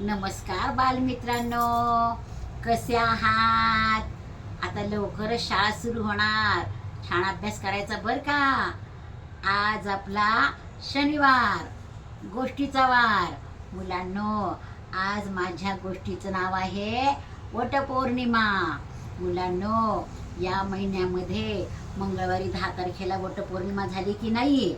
नमस्कार बालमित्रांनो, कसे आहात? आता लवकरच शाळा सुरू होणार. छान अभ्यास करायचा बरं का. आज आपला शनिवार, गोष्टीचा वार. मुलांनो, आज माझ्या गोष्टीचं नाव आहे वटपौर्णिमा. मुलांनो, या महिन्यामध्ये मंगळवारी 10 तारखेला वटपौर्णिमा झाली की नाही,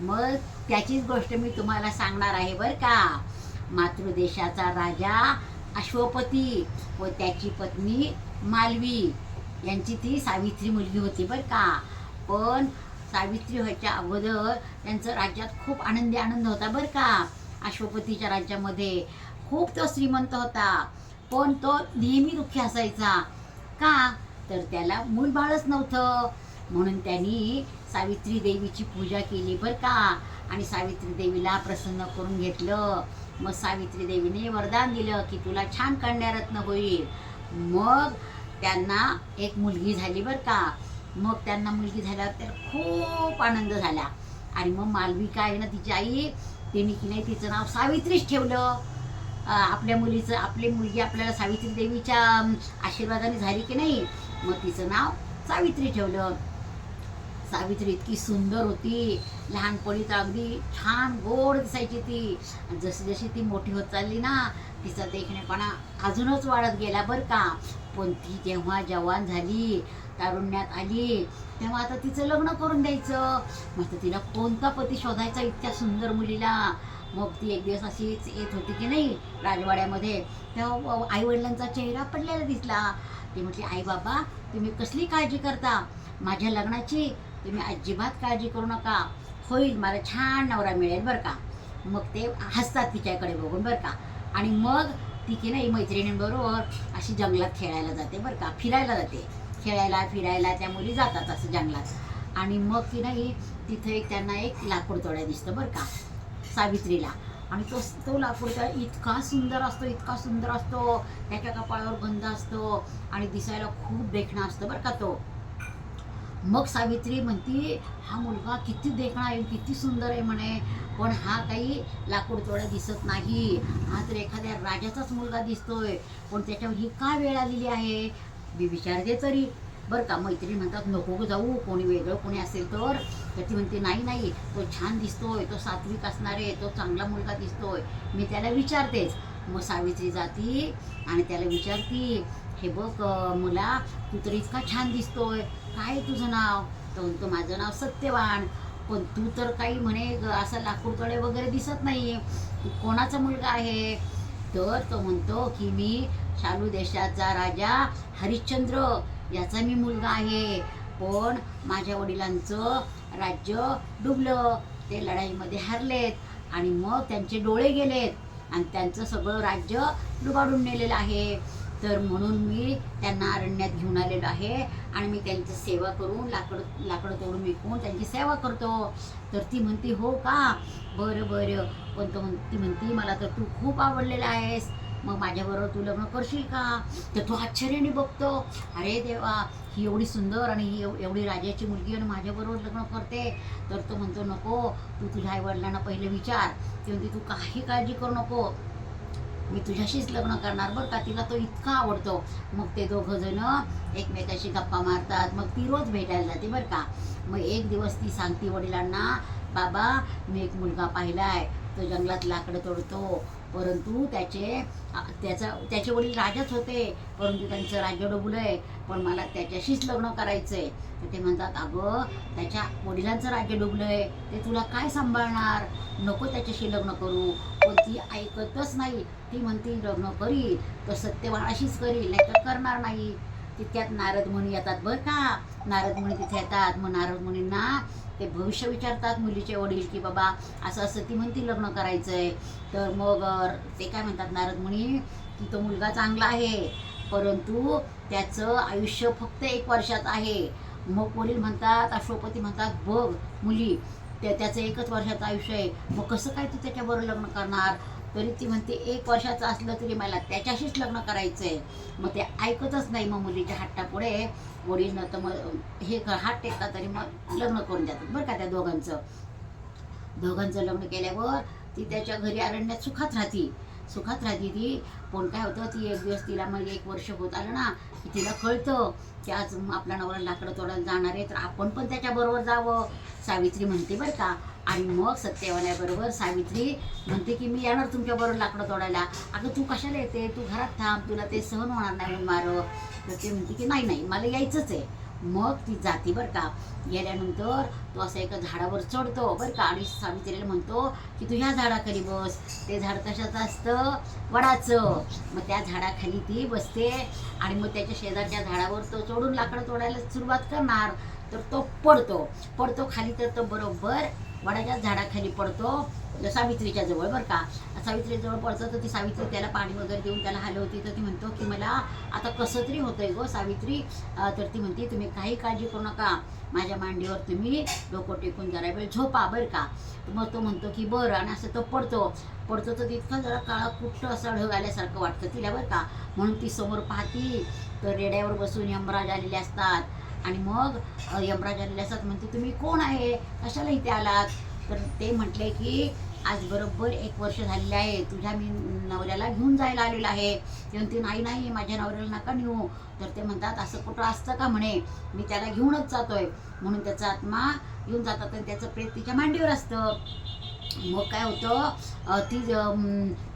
मग त्याचीच गोष्ट मी तुम्हाला सांगणार आहे बरं का. मातृदेशाचा राजा अश्वपती व त्याची पत्नी मालवी यांची ती सावित्री मुलगी होती बरं का. पण सावित्री व्हायच्या अगोदर त्यांचं राज्यात खूप आनंद होता बरं का. अश्वपतीच्या राज्यामध्ये खूप तो श्रीमंत होता, पण तो नेहमी दुःखी असायचा. का तर त्याला मूलबाळच नव्हतं. म्हणून त्यांनी सावित्री देवीची पूजा केली बरं का, आणि सावित्री देवीला प्रसन्न करून घेतलं. मग सावित्री देवीने वरदान दिलं की तुला छान कन्यारत्न होईल. मग त्यांना एक मुलगी झाली बरं का. मग त्यांना मुलगी झाल्यावर तर खूप आनंद झाला. आणि मग मालविका आहे ना, तिची आई, तिने की नाही तिचं नाव सावित्रीच ठेवलं. आपल्या मुलीचं, आपली मुलगी आपल्याला सावित्री देवीच्या आशीर्वादाने झाली की नाही, मग तिचं नाव सावित्री ठेवलं. सावित्री इतकी सुंदर होती. लहानपणी तर अगदी छान गोड दिसायची ती. जशी जशी ती मोठी होत चालली ना, तिचा देखणेपणा अजूनच वाढत गेला बरं का. पण ती जेव्हा जवान झाली, तारुण्यात आली, तेव्हा आता तिचं लग्न करून द्यायचं. मग तिला कोणता पती शोधायचा इतक्या सुंदर मुलीला. मग ती एक दिवस अशीच येत होती की नाही राजवाड्यामध्ये, तेव्हा आईवडिलांचा चेहरा पडलेला दिसला. ती म्हटली, आई बाबा, तुम्ही कसली काळजी करता माझ्या लग्नाची? तुम्ही अजिबात काळजी करू नका, होईल, मला छान नवरा मिळेल बरं का. मग ते हसतात तिच्याकडे बघून बरं का. आणि मग ती की नाही मैत्रिणींबरोबर अशी जंगलात खेळायला जाते बरं का, फिरायला जाते. खेळायला फिरायला त्या मुली जातात असं जंगलात. आणि मग की नाही तिथे त्यांना एक लाकूड तोड्या दिसतं बरं का सावित्रीला. आणि तो लाकूड तोडा इतका सुंदर असतो, इतका सुंदर असतो. त्याच्या कपाळावर गंध असतो आणि दिसायला खूप देखणा असतं बरं का तो. मग सावित्री म्हणती, हा मुलगा किती देखणा आहे, किती सुंदर आहे म्हणे, पण हा काही लाकूड तोडा दिसत नाही. हा तर एखाद्या राजाचाच मुलगा दिसतोय, पण त्याच्यावर ही काय वेळ आलेली आहे, मी विचारते तरी बरं का. मैत्रिणी म्हणतात, नको गं जाऊ, कोणी वेगळं कोणी असेल तर. ती म्हणते, नाही नाही, तो छान दिसतोय, तो सात्विक असणार आहे, तो चांगला मुलगा दिसतोय, मी त्याला विचारतेच. मग सावित्री जाती आणि त्याला विचारती, हे बघ मुला, तू तर इतका छान दिसतोय, काय तुझं नाव? तो म्हणतो, माझं नाव सत्यवान. पण तू तर काही म्हणे असं लाकूडतोडे वगैरे दिसत नाही, तू कोणाचा मुलगा आहे? तर तो म्हणतो की मी शालू देशाचा राजा हरिश्चंद्र याचा मी मुलगा आहे. पण माझ्या वडिलांचं राज्य डुबलं, ते लढाईमध्ये हरलेत आणि मग त्यांचे डोळे गेलेत आणि त्यांचं सगळं राज्य डुबाडून नेलेलं आहे. तर म्हणून मी त्यांना अरण्यात घेऊन आलेलो आहे आणि मी त्यांची सेवा करून लाकडं तोडून विकून त्यांची सेवा करतो. तर ती म्हणते, हो का, बरं बरं. पण ती म्हणती, मला तर तू खूप आवडलेला आहेस, मग माझ्याबरोबर तू लग्न करशील का? तर तो आश्चर्याने बघतो, अरे देवा, ही एवढी सुंदर आणि ही एवढी राजाची मुलगी आणि माझ्याबरोबर लग्न करते. तर तो म्हणतो, नको, तू तुझ्या आईवडिलांना पहिले विचार. ती म्हणते, तू काही काळजी करू नको, मी तुझ्याशीच लग्न करणार बरं का, तिला तो इतका आवडतो. मग ते दोघं जण एकमेकाशी गप्पा मारतात. मग ती रोज भेटायला जाते बरं का. मग एक दिवस ती सांगते वडिलांना, बाबा, मी एक मुलगा पाहिलाय, तो जंगलात लाकडं तोडतो, परंतु त्याचे वडील राजाच होते, परंतु त्यांचं राज्य डुबलंय, पण मला त्याच्याशीच लग्न करायचंय. तर ते म्हणतात, अगं, त्याच्या वडिलांचं राज्य डुबलंय, ते तुला काय सांभाळणार, नको त्याच्याशी लग्न करू. पण ती ऐकतच नाही. ती म्हणते, लग्न करील तर सत्यवानाशीच करील, नाही तर करणार नाही. तितक्यात नारद मुनी येतात बरं का. नारद मुनी तिथे येतात. मग नारद मुनींना ते भविष्य विचारतात मुलीचे वडील, की बाबा असं असं ती म्हणती लग्न करायचंय. तर मग ते काय म्हणतात नारद मुनी, की तो मुलगा चांगला आहे, परंतु त्याचं आयुष्य फक्त 1 वर्षाचं आहे. मग वडील म्हणतात, अश्वपती म्हणतात, बघ मुली, त्याचं 1च वर्षाचं आयुष्य आहे, मग कसं काय तू त्याच्याबरोबर लग्न करणार? तरी ती म्हणते, 1 वर्षाचं असलं तरी मला त्याच्याशीच लग्न करायचंय. मग ते ऐकतच नाही. मग मुलीच्या हट्टापुढे वडील न तर मग हे हात टेकतात तरी मग लग्न करून देतात बरं का. त्या दोघांचं लग्न केल्यावर ती त्याच्या घरी अरण्यात सुखात राहती. सुखात राहते ती. पण काय होतं, ती एक दिवस तिला मग 1 वर्ष होत आलं ना की तिला कळतं की आज आपला नवरा लाकडं तोडायला जाणार आहे, तर आपण पण त्याच्याबरोबर जावं. सावित्री म्हणते बरं का. आणि मग सत्यवानाबरोबर सावित्री म्हणते की मी येणार तुमच्याबरोबर लाकडं तोडायला. अगं तू कशाला येते, तू घरात थांब, तुला ते सहन होणार नाही मारं. तर ते म्हणते की नाही नाही मला यायचंच आहे. मग ती जाती बरं का. गेल्यानंतर तो असं एका झाडावर चढतो बरं का, आणि सावित्रीला म्हणतो की तू ह्या झाडाखाली बस. ते झाड कशाचं असतं, वडाचं. मग त्या झाडाखाली ती बसते आणि मग त्याच्या शेजारच्या झाडावर तो चढून लाकडं तोडायला सुरुवात करणार. तर तो पडतो खाली. तर तो बरोबर वडाच्या झाडाखाली पडतो सावित्रीच्या जवळ बरं का. सावित्रीजवळ पडतो. तर ती सावित्री त्याला पाणी वगैरे देऊन त्याला हलवते. तर ती म्हणतो की मला आता कसं तरी होतंय गो सावित्री. तर ती म्हणते तुम्ही काही काळजी करू नका, माझ्या मांडीवर तुम्ही डोकं टेकून जरा वेळ झोपा बरं का. मग तो म्हणतो की बरं. आणि असं तो पडतो तर तितका जरा काळा कुठं असं ढग आल्यासारखं वाटतं तिला बरं का. म्हणून ती समोर पाहती तर रेड्यावर बसून यमराज आलेले असतात. आणि मग यमराज आलेले असतात. म्हणते तुम्ही कोण आहे, कशाला इथे आलात. तर ते म्हटले की आज बरोबर 1 वर्ष झालेलं आहे, तुझ्या मी नवऱ्याला घेऊन जायला आलेलं आहे. ते म्हणते नाही नाही माझ्या नवऱ्याला नका नेऊ. तर ते म्हणतात असं कुठं असतं का म्हणे, मी त्याला घेऊनच जातोय. म्हणून त्याचा आत्मा घेऊन जातात आणि त्याचं प्रेत तिच्या मांडीवर असतं. मग काय होतं, ती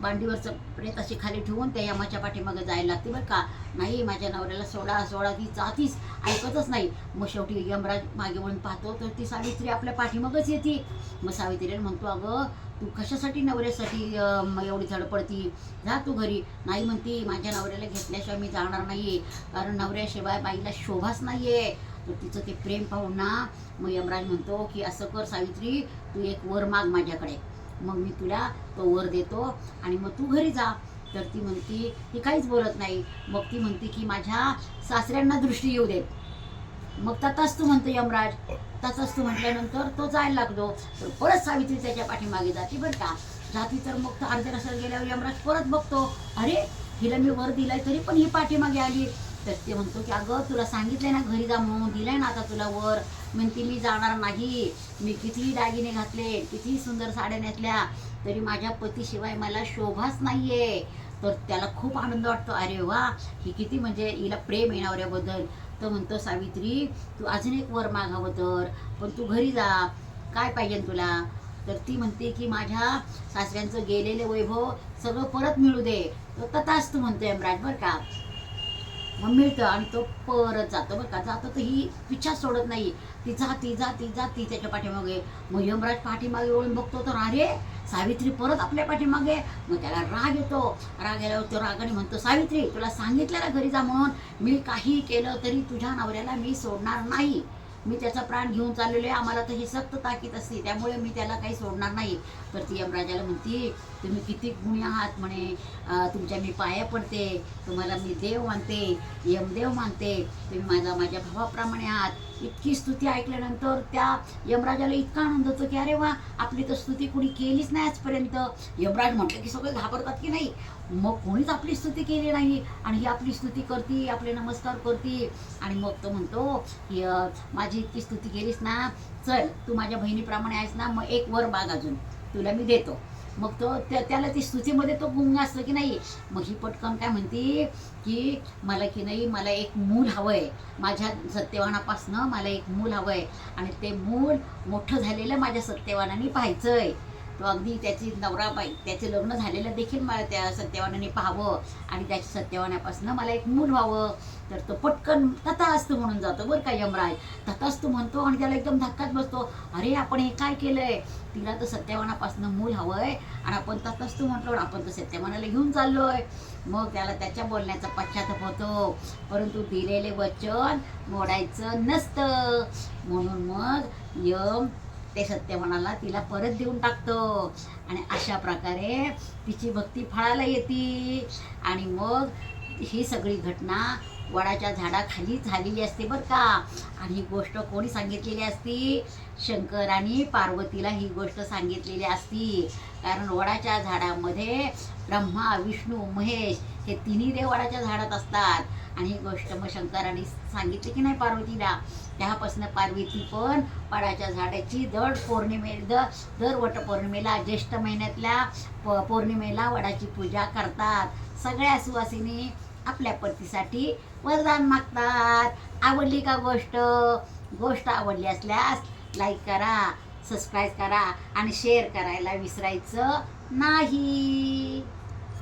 मांडीवरचं प्रेत अशी खाली ठेवून त्या यमाच्या पाठीमागे जायला लागते बरं का. नाही माझ्या नवऱ्याला सोडा ती जातीच ऐकतच नाही. मग शेवटी यमराज मागे वळून पाहतो तर ती सावित्री आपल्या पाठीमागच येते. मग सावित्रीला म्हणतो अगं तू कशासाठी नवऱ्यासाठी एवढी धडपडती, जा तू घरी. नाही म्हणती माझ्या नवऱ्याला घेतल्याशिवाय मी जाणार नाही, कारण नवऱ्याशिवाय बाईला शोभाच नाही आहे. तर तिचं ते प्रेम पाहून ना मग यमराज म्हणतो की असं कर सावित्री, तू एक वर माग माझ्याकडे, मग मी तुला तो वर देतो आणि मग तू घरी जा. तर ती म्हणती, ती काहीच बोलत नाही. मग ती म्हणते की माझ्या सासऱ्यांना दृष्टी येऊ दे. मग तथास्तु म्हणतो यमराज. तथास्तु म्हटल्यानंतर तो जायला लागतो. तर परत सावित्री त्याच्या पाठीमागे जाते बरं का. जाती तर मग अर्ध्या रस्त्यात गेल्यावर यमराज परत बघतो, अरे हिला मी वर दिलाय तरी पण ही पाठीमागे आली. तर ते म्हणतो की अगं तुला सांगितलंय ना घरी जा म्हणून, दिलाय ना आता तुला वर. म्हणते मी जाणार नाही, मी कितीही दागिने घातले, कितीही सुंदर साड्या नेसल्या तरी माझ्या पतीशिवाय मला शोभाच नाहीये. तर त्याला खूप आनंद वाटतो, अरे वा ही किती म्हणजे हिला प्रेम आहे नवऱ्याबद्दल. तर म्हणतो सावित्री तू अजून एक वर मागावं तर, पण तू घरी जा, काय पाहिजे तुला. तर ती म्हणते की माझ्या सासऱ्यांचं गेलेलं वैभव सगळं परत मिळू दे. तो तथास्तु म्हणतो यमराज बरं का. मग मिळतं आणि तो परत जातो बरं का. जातो तर ही पिच्छा सोडत नाही, ती जाती त्याच्या पाठीमागे. मग यमराज पाठीमागे वळून बघतो तर अरे सावित्री परत आपल्या पाठीमागे. मग त्याला राग येतो. राग आल्यावर तो रागाने म्हणतो, सावित्री तुला सांगितलं ना घरी जा म्हणून, मी काही केलं तरी तुझ्या नवऱ्याला मी सोडणार नाही. मी त्याचा प्राण घेऊन चाललेलो आहे, आम्हाला तर ही सक्त ताकीद असते, त्यामुळे मी त्याला काही सोडणार नाही. तर ती यमराजाला म्हणते तुम्ही किती गुणी आहात म्हणे, तुमच्या मी पाया पडते, तुम्हाला मी देव मानते, यमदेव मानते, तुम्ही माझ्या भावाप्रमाणे आहात. इतकी स्तुती ऐकल्यानंतर त्या यमराजाला इतका आनंद होतो की अरे वा आपली तर स्तुती कोणी केलीच नाही आजपर्यंत. यमराज म्हटलं की सगळे घाबरतात की नाही, मग कोणीच आपली स्तुती केली नाही आणि ही आपली स्तुती करती, आपले नमस्कार करती. आणि मग तो म्हणतो की माझी इतकी स्तुती केलीस ना, चल तू माझ्या बहिणीप्रमाणे आहेस ना, मग एक वर माग अजून तुला मी देतो. मग तो त्याला ती स्तुतीमध्ये तो गुंग असतो की नाही. मग ही पटकन काय म्हणते की मला की नाही मला एक मूल हवं आहे, माझ्या सत्यवानापासनं मला एक मूल हवं आहे आणि ते मूल मोठं झालेलं माझ्या सत्यवानाने पाहायचं आहे. तो अगदी त्याची नवरा त्याचे लग्न झालेलं देखील मला त्या सत्यवानाने पाहावं आणि त्याच्या सत्यवानापासून मला एक मूल व्हावं. तर तो पटकन तथास्तु म्हणून जातो बरं का यमराज. तथास्तु म्हणतो आणि त्याला एकदम धक्काच बसतो, अरे आपण हे काय केलंय, तिला तर सत्यवानापासून मूल हवंय आणि आपण तथास्तु म्हटलो, आपण तर सत्यवानाला घेऊन चाललोय. मग त्याला त्याच्या बोलण्याचा पश्चाताप होतो, परंतु दिलेले वचन मोडायचं नसतं. म्हणून मग यम ते सत्यवानाला तिला परत देऊन टाकतो आणि अशा प्रकारे तिची भक्ती फळाला येते. आणि मग ही सगळी घटना वडाच्या झाडाखाली झालेली असते बरं का. आणि ही गोष्ट कोणी सांगितलेली असती, शंकर आणि पार्वतीला ही गोष्ट सांगितलेली असती. कारण वडाच्या झाडामध्ये ब्रह्मा विष्णू महेश हे तिन्ही देव वडाच्या झाडात असतात. आणि ही गोष्ट मग शंकराने सांगितली की नाही पार्वतीला. तेव्हापासून पार्वती पण वडाच्या झाडाची दर वटपौर्णिमेला ज्येष्ठ महिन्यातल्या पौर्णिमेला वडाची पूजा करतात. सगळ्या सुवासिनी आपल्या पतीसाठी वरदान मागतात. आवडली का गोष्ट आवडली असल्यास लाईक करा, सबस्क्राईब करा आणि शेअर करायला विसरायचं नाही.